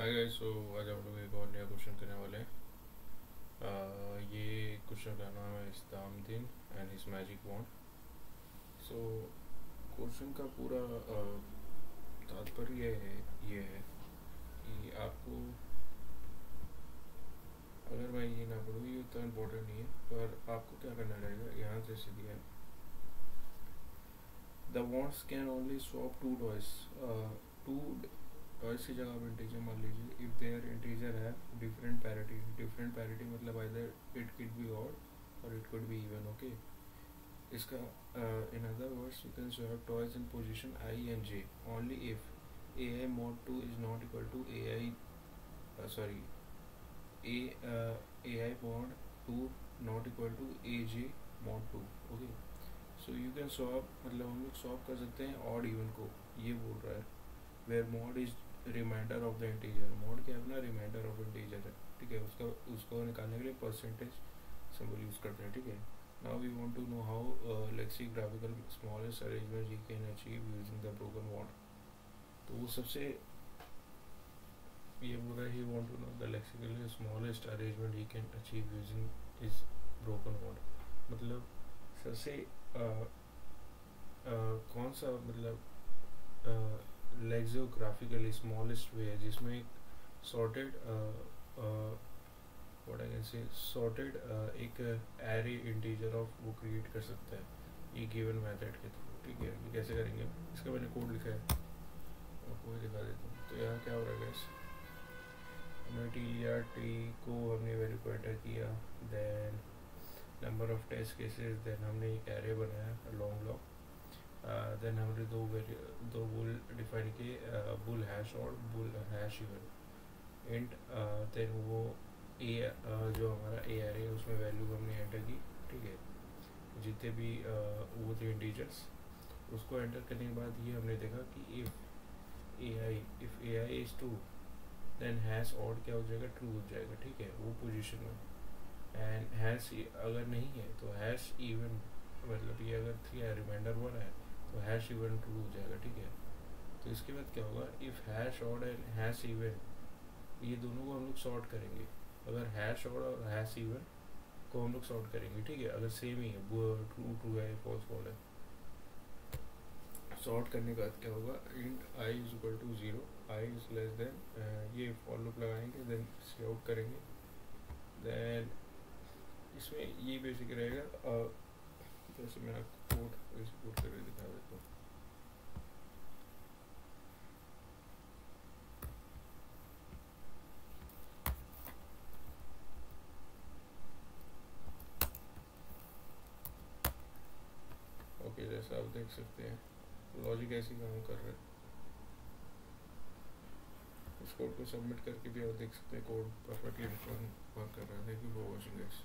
Hi guys, सो आज हम लोग एक और नया क्वेश्चन करने वाले हैं। ये क्वेश्चन का नाम है इस्तामदीन and his magic wand. So question का पूरा तात्पर्य ये है कि आपको, अगर मैं ये ना पढ़ूँ ये उतना इम्पोर्टेंट नहीं है, पर आपको क्या करना रहेगा, यहाँ से सीधी है। The wands can only swap two toys. Two toys की जगह आप इंटीजर मान लीजिए। इफ देयर इंटीजर है डिफरेंट पैरिटी मतलब either it could be odd और it could be even. Okay, इसका in other words you can swap toys in position i and j only if a i mod 2 is not equal to a i sorry a i mod 2 not equal to A J mod 2। Okay, so you can swap मतलब हम लोग swap कर सकते हैं odd even को। ये बोल रहा है where mod is remainder of the integer. mod क्या है अपना, रिमाइंडर ऑफ इंटीजर है। ठीक है, उसको निकालने के लिए परसेंटेज सिंबल यूज करते हैं। ठीक है, now we want to know how lexicographical smallest arrangement you can achieve using the broken bond. तो वो सबसे ये बोल रहा है, he want to know the lexically smallest arrangement he can achieve using his broken bond. मतलब सबसे कौन सा मतलब लेक्सियोग्राफिकली स्मॉलेस्ट वे है जिसमें एक sorted what I can say sorted एक एरे इंटीजर ऑफ वो क्रिएट कर सकता है ये गिवन मेथड के थ्रू। ठीक है, ये कैसे करेंगे, इसका मैंने कोड लिखा है, आपको भी दिखा देता हूँ। तो यहाँ क्या हो रहा है गैस, हमने टी लिया, टी को हमने वैल्यू को एंटर किया, then number of test cases, then हमने एक एरे बनाया लॉन्ग लॉग, देन हमने दो बुल डिफाइन किए, बुल हैश और bool hash even int, then वो ए जो हमारा ए एरे है उसमें वैल्यू हमने एंटर की। ठीक है, जितने भी वो थे इंटीजर्स उसको एंटर करने के बाद ये हमने देखा कि if a i is two then hash odd क्या हो जाएगा, ट्रू हो जाएगा। ठीक है, वो पोजीशन में। एंड हैश अगर नहीं है तो हैश इवन मतलब ये अगर 3 है रिमाइंडर 1 है तो हैश इवन ट्रू हो जाएगा। ठीक है, तो इसके बाद क्या होगा, if hash odd and hash even ये दोनों को हम लोग सॉर्ट करेंगे। अगर हैश ऑड और हैश इवन को हम लोग सॉर्ट करेंगे। ठीक है, अगर सेम ही है, ट्रू ट्रू है, फॉल्स फॉल्स है, सॉर्ट करने के बाद क्या होगा, int I is equal to 0, I is less than, ये फॉर लूप लगाएंगे, देन सी आउट करेंगे। देन इसमें ये बेसिक रहेगा, जैसे मैं आपको कोड एग्जीक्यूट करके दिखा देता हूँ। ओके, जैसा आप देख सकते हैं लॉजिक ऐसे काम कर रहा है। इस कोड को सबमिट करके भी आप देख सकते हैं कोड परफेक्टली वर्क कर रहा है। Thank you for watching guys.